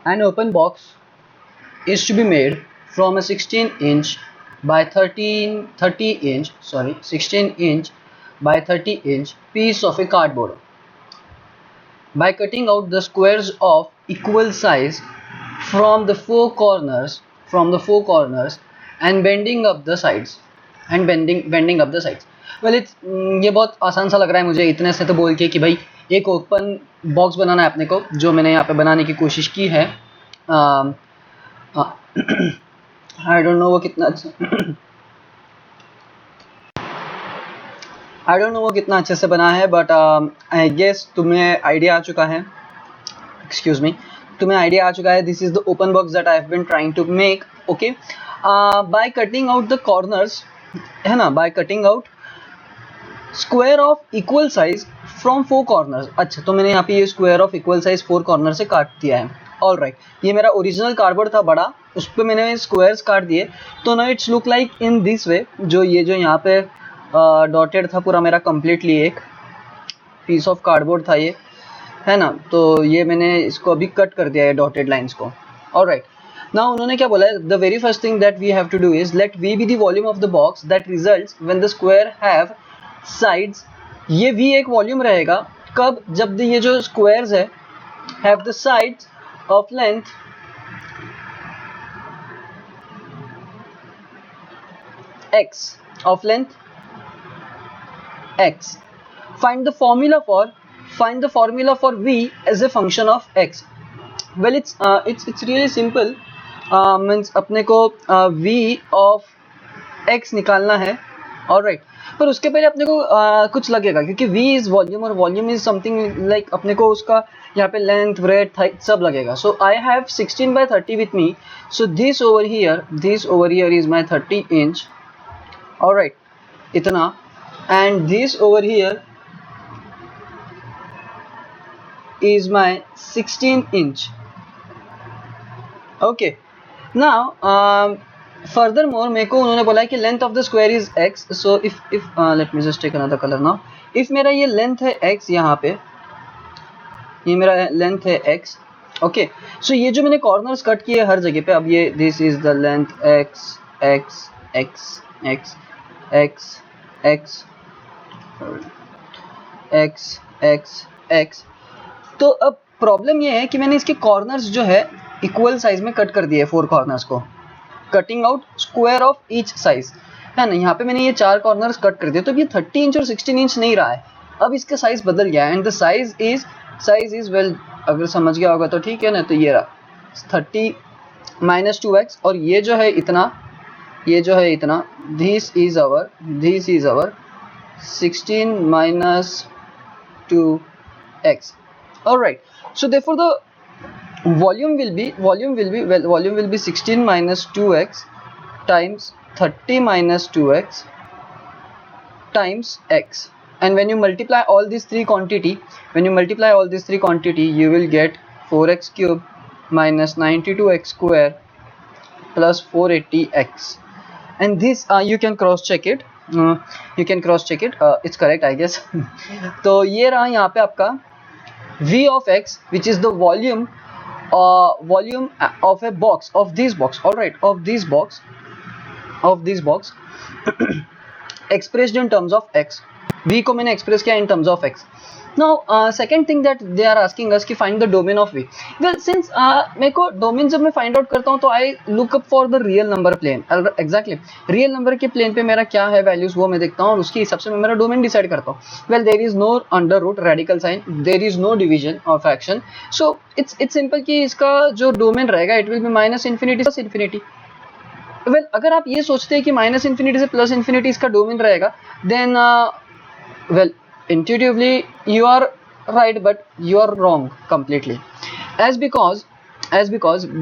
An open box is to be made from a 16-inch by 16-inch by 30-inch piece of a cardboard. By cutting out the squares of equal size from the four corners and bending up the sides well it's ये बहुत आसान सा लग रहा है मुझे इतने से तो बोल के कि भाई एक ओपन बॉक्स बनाना है अपने को, जो मैंने यहाँ पे बनाने की कोशिश की है. आई डोंट नो वो कितना अच्छा आई डोंट नो वो कितना अच्छे से बना है, बट आई गेस तुम्हें आइडिया आ चुका है. एक्सक्यूज मी, तुम्हें आइडिया आ चुका है. This is the open box that I have been trying to make. Okay, by cutting out the corners, है ना, by cutting out square of equal size from four corners. अच्छा, तो मैंने यहाँ पे ये square of equal size four corner से काट दिया है. ऑल राइट, ये मेरा ओरिजिनल कार्डबोर्ड था बड़ा, उस पर मैंने स्क्वायर्स काट दिए. तो ना it's look like in this way. जो यहाँ पे डॉटेड था पूरा मेरा कंप्लीटली एक पीस ऑफ कार्डबोर्ड था ये, है ना. तो ये मैंने इसको अभी कट कर दिया है डॉटेड लाइंस को. ऑल राइट, नाउ उन्होंने क्या बोला है, the very first thing that we have to do is let we be the volume of the box that results when the square have sides. ये v एक volume रहेगा कब, जब ये जो स्क्वायर्स है have the sides of length x, of length x. Find the formula for v as a function of x. Well, it's really simple. Means अपने को v of x निकालना है. ऑलराइट, पर उसके पहले अपने को कुछ लगेगा, क्योंकि v इज वॉल्यूम और वॉल्यूम इज समथिंग लाइक अपने को उसका यहाँ पे लेंथ, ब्रेथ, हाइट सब लगेगा. So I have 16 by 30 with me. So this over here is my 30 inch. Alright, इतना. And this over here is my 16 inch. Okay, now furthermore मेरे को उन्होंने बोला है कि length of the square is x. so if let me just take another color now. if मेरा ये length है x, यहाँ पे ये मेरा length है x. okay, so ये जो मैंने corners कट किए हर जगह पे, अब ये this is the length x x x x x x x x x. तो अब प्रॉब्लम ये है कि मैंने इसके कॉर्नर्स जो है इक्वल साइज में कट कर दिए, फोर कॉर्नर्स को, cutting out square of each size, है ना. यहाँ पे मैंने ये चार कॉर्नर्स कट कर दिए, तो ये 30 इंच और 16 इंच नहीं रहा है, अब इसका साइज बदल गया है. And the size is well, अगर समझ गया होगा तो ठीक है ना. तो ये रहा 30 minus 2x, और ये जो है इतना, this is our 16 minus 2x. all right, so therefore the volume will be 16 minus 2x times 30 minus 2x times x. and when you multiply all these three quantity, you will get 4x cube minus 92x square plus 480x. and this you can cross check it, it's correct I guess. तो ये रहा यहाँ पे आपका v of x, which is the volume of a box, of this box. all right, of this box expressed in terms of x. v को मैंने express किया in terms of x. now second thing that they are asking us कि find the domain of v. well, since मेरे को domain जब मैं find out करता हूँ तो I look up for the real number plane. Exactly real number के plane पे मेरा क्या है वैल्यूज, वो मैं देखता हूँ और उसके हिसाब से मैं मेरा डोमेन डिसाइड करता हूँ. Well, there is no under root, radical sign, there is no division और फ्रैक्शन. सो इट्स सिंपल कि इसका जो डोमेन रहेगा it will be minus infinity plus infinity. Well, अगर आप ये सोचते हैं कि माइनस इन्फिनिटी से प्लस इन्फिनिटी इसका डोमेन रहेगा, then well, intuitively you are right, but you are wrong completely, as because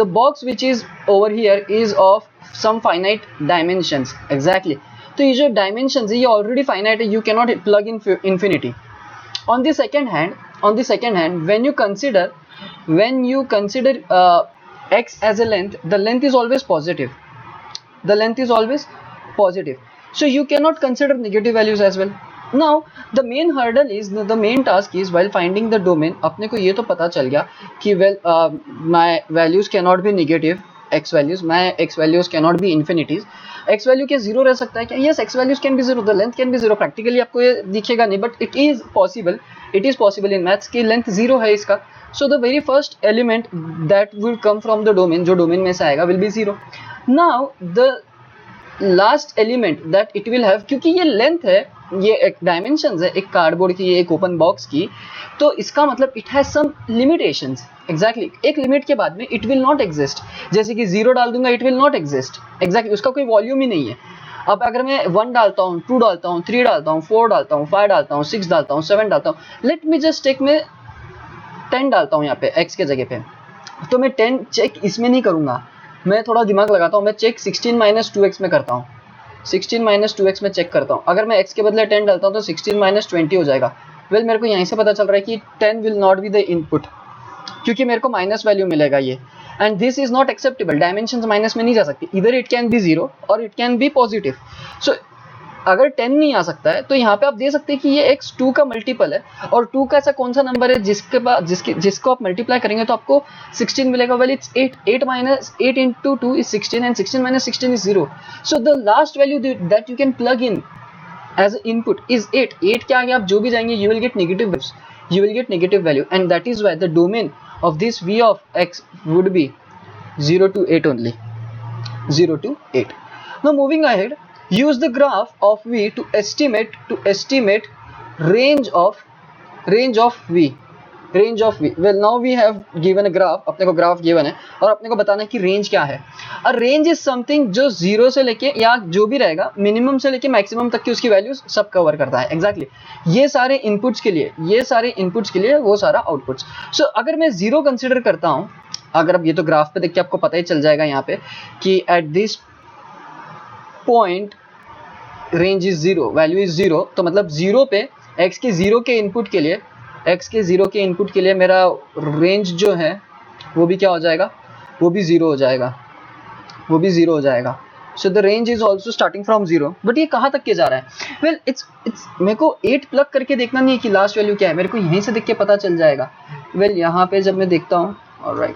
the box which is over here is of some finite dimensions. exactly, तो ये जो dimensions है ये already finite है, you cannot plug in infinity. on the second hand when you consider x as a length, the length is always positive, so you cannot consider negative values as well. Now the main hurdle is the main task is while finding the domain. अपने को ये तो पता चल गया कि well my values can not be negative, x values, my ex values can not be infinities. X value क्या zero रह सकता है क्या? Yes, x values can be zero, the length can be zero. Practically आपको ये दिखेगा नहीं but it is possible, it is possible in maths की लेंथ जीरो है इसका. So the very first element that will come from the domain, जो domain में से आएगा, will be zero. Now the last element that it will have, क्योंकि ये length है, ये एक डायमेंशंस है एक कार्डबोर्ड की, ये एक ओपन बॉक्स की, तो इसका मतलब it has some limitations. Exactly, एक लिमिट के बाद में इट विल नॉट एग्जिस्ट. जैसे कि जीरो डाल दूंगा it will not exist. Exactly, उसका कोई वॉल्यूम ही नहीं है. अब अगर मैं 1 डालता हूँ, 2 डालता हूँ, 3 डालता हूँ, 4 डालता हूँ, 5 डालता हूँ, 6 डालता हूँ, 7 डालता हूँ, लेट मी जस्ट टेक, मैं 10 डालता हूँ यहाँ पे x के जगह पे, तो मैं 10 चेक इसमें नहीं करूँगा, मैं थोड़ा दिमाग लगाता हूँ, मैं चेक 16 - 2x में करता हूँ. 16 - 2x में चेक करता हूँ. अगर मैं x के बदले 10 डालता हूँ तो 16 - 20 हो जाएगा. वेल मेरे को यहीं से पता चल रहा है कि 10 will not be the input, क्योंकि मेरे को माइनस वैल्यू मिलेगा ये. And this is not acceptable. Dimensions minus में नहीं जा सकती. इधर इट कैन बी जीरो और इट कैन बी पॉजिटिव. सो अगर 10 नहीं आ सकता है तो यहाँ पे आप दे सकते हैं कि ये x 2 का मल्टीपल है, और 2 का ऐसा कौन सा नंबर है जिसको आप मल्टीप्लाई करेंगे तो आपको 16 मिलेगा. Well it's 8. 8 into 2 is 16 and 16 - 16 is 0. So the last value that you can plug in as input is 8. 8 के आगे आप जो भी जाएंगे you will get negative values, you will get negative value, and that is why the domain of this v of x would be 0 to 8 only. 0 to 8. Now moving ahead, use the graph of v to estimate range of v. range of v. Well, now we have given a graph, अपने को graph given है और अपने को बताना है कि range क्या है. अ रेंज इज समथिंग जो जीरो से लेके या जो भी रहेगा मिनिमम से लेके मैक्सिमम तक की उसकी वैल्यूज सब कवर करता है. एग्जैक्टली ये सारे इनपुट्स के लिए वो सारा आउटपुट्स. सो अगर मैं जीरो कंसिडर करता हूँ, अगर अब ये तो ग्राफ पे देख के आपको पता ही चल जाएगा यहाँ पे कि at this point range is zero, value is zero, तो मतलब जीरो पे x के जीरो के इनपुट के लिए मेरा रेंज जो है वो भी क्या हो जाएगा, वो भी जीरो हो जाएगा. So the range is also starting from zero. But ये कहाँ तक के जा रहा है? वेल इट्स मेरे को 8 प्लग करके देखना नहीं है कि लास्ट वैल्यू क्या है, मेरे को यहीं से देख के पता चल जाएगा. वेल यहाँ पे जब मैं देखता हूँ, ऑलराइट,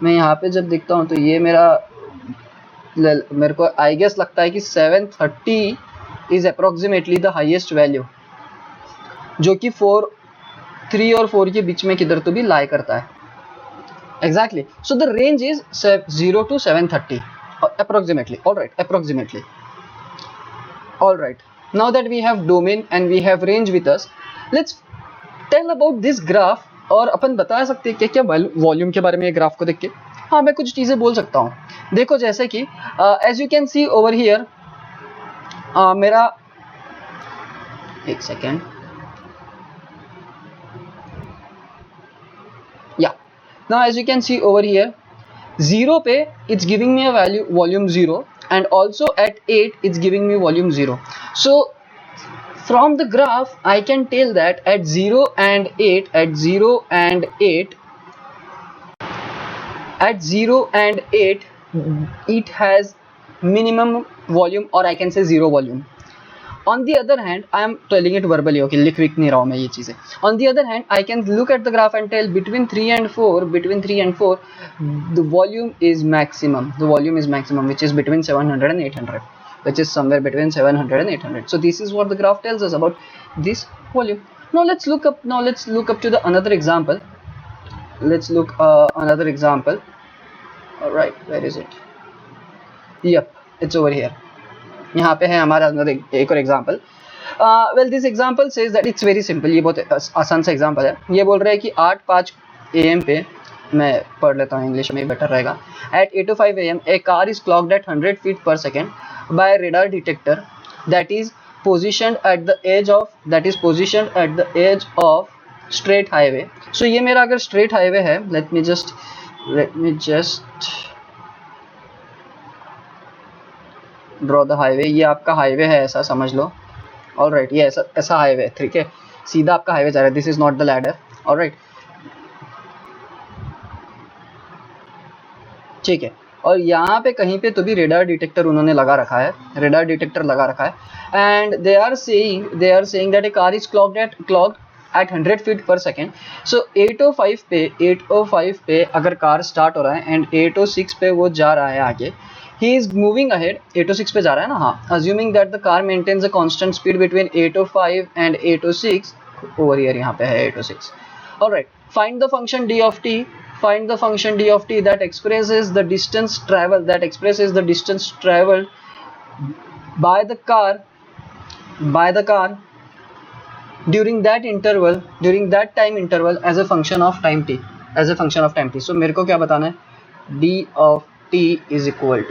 मैं यहाँ पे जब देखता हूँ तो ये मेरे को आई गेस लगता है कि 730 is approximately the highest value, जो कि 3 और 4 के बीच में किधर तो भी लाई करता है. Exactly. So the range is 0 to 730 approximately. All right, now that we have domain and we have range with us, let's tell about this graph. और अपन बता सकते हैं क्या वॉल्यूम के बारे में ग्राफ को देख के? हाँ, मैं कुछ चीजें बोल सकता हूँ. देखो जैसे कि as you can see over here, मेरा एक सेकेंड, या now as you can see over here, zero पे it's giving me a value volume zero, and also at 8 it's giving me volume 0. So from the graph I can tell that at 0 and 8 it has minimum volume, or I can say zero volume. On the other hand, I am telling it verbally, okay, लिख नहीं रहा हूँ मैं ये चीजें. On the other hand, I can look at the graph and tell between 3 and 4, the volume is maximum, which is between 700 and 800, which is somewhere between 700 and 800. So this is what the graph tells us about this volume. Now let's look up to the another example. All right, where is it? Yep, it's over here. यहाँ पे है हमारा एक और example. Well this example says that it's very simple. ये बहुत आसान सा एग्जाम्पल है. ये बोल रहा है कि 8:05 AM पे, मैं पढ़ लेता हूँ इंग्लिश में, बेटर रहेगा. At 8:05 AM a car is clocked at 100 feet per second by a radar detector that is positioned at the edge of straight highway. So ये मेरा अगर straight highway है, let me just draw the highway. ये आपका highway है, ऐसा समझ लो. Alright, ये ऐसा हाईवे, ठीक है, सीधा आपका हाईवे जा रहा है. This is not the ladder. Alright, ठीक है. और यहाँ पे कहीं पे तो भी रेडार डिटेक्टर उन्होंने लगा रखा है, रेडार डिटेक्टर लगा रखा है. And they are saying that a car is clocked at 100 feet per second. So 805 पे अगर कार स्टार्ट हो रहा है एंड 806 पे वो जा रहा है आगे, he is moving ahead. 806 पे जा रहा है ना, हाँ. Assuming that the car maintains a constant speed between 805 and 806, over here यहाँ पे है 806. Alright, find the function d of t. Find the function d of t that expresses the distance traveled by the car during that time interval as a function of time t. So मेरे को क्या बताना है, d of t is equal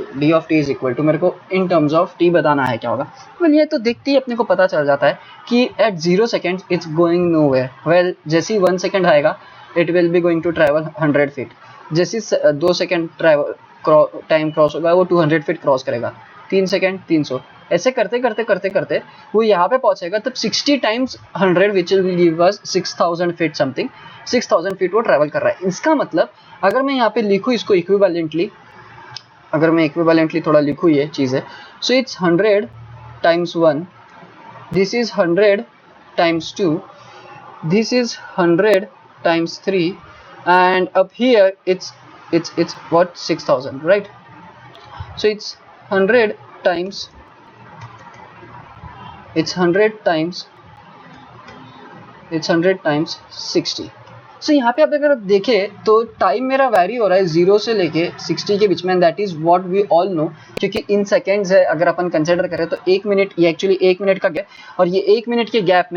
to मेरे को in terms of t बताना है. क्या होगा, well ये तो देखते ही अपने को पता चल जाता है कि at 0 seconds it's going nowhere. well जैसे ही 1 second आएगा it will be going to travel 100 feet. जैसे 2 सेकेंड टाइम क्रॉस होगा वो 200 फीट क्रॉस करेगा, 3 सेकेंड 300, ऐसे करते करते वो यहाँ पे पहुंचेगा तब 60 times 100 which will give us 6000 feet something. 6000 feet वो ट्रैवल कर रहा है. इसका मतलब अगर मैं यहाँ पे लिखूँ इसको इक्विवेलेंटली, अगर मैं इक्विवेलेंटली थोड़ा लिखूँ ये चीज़ है, so it's 100 times 1, this is 100 times 2, this is 100 times 3, and up here it's what, 6000, right? So it's 100 times 60. So यहाँ पे आप अगर देखें तो टाइम मेरा वैरी हो रहा है 0 से लेके 60 के बीच में. That is what we all know, क्योंकि इन सेकेंड्स है. अगर अपन कंसिडर करें तो 1 मिनट, ये एक्चुअली 1 मिनट का गैप, और ये 1 मिनट के गैप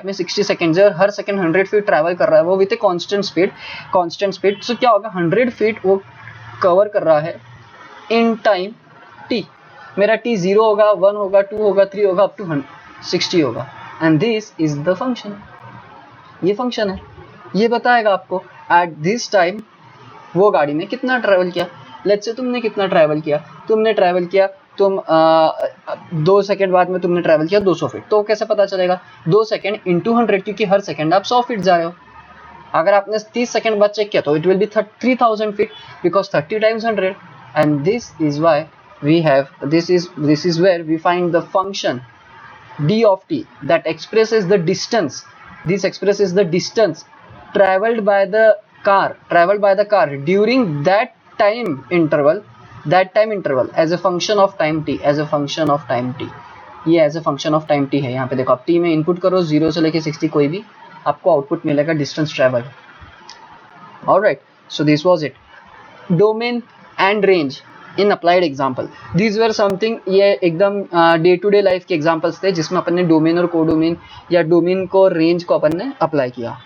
में 60 सेकेंड्स है, और हर सेकेंड 100 फीट ट्रैवल कर रहा है वो विद ए कांस्टेंट स्पीड. सो क्या होगा, 100 फीट वो कवर कर रहा है इन टाइम t. मेरा t 0 होगा, 1 होगा, 2 होगा, 3 होगा, अप टू 60 होगा. And this is the function. ये फंक्शन है, ये बताएगा आपको एट दिस टाइम वो गाड़ी ने कितना ट्रैवल किया. लेट्स से तुमने कितना ट्रैवल किया, तुम 2 सेकंड बाद में तुमने ट्रैवल किया 200 फीट. तो कैसे पता चलेगा, 2 सेकंड इंटू 100, क्योंकि हर सेकंड आप 100 फीट जा रहे हो. अगर आपने 30 सेकंड बाद चेक किया तो it will be 3000 feet, because 30 times 100. And this is why we have, this is where we find the function d of t that expresses the distance. This expresses the distance traveled by the car during that time interval as a function of time t. ये as a function of time t है. यहाँ पे देखो आप t में input करो 0 से लेके 60, कोई भी आपको आउटपुट मिलेगा distance travel. Alright, so this was it. Domain and range in applied example. These were something, ये एकदम डे टू डे लाइफ के एग्जाम्पल्स थे जिसमें अपन ने डोमेन और कोडोमेन या डोमेन को रेंज को अपन ने अप्लाई किया.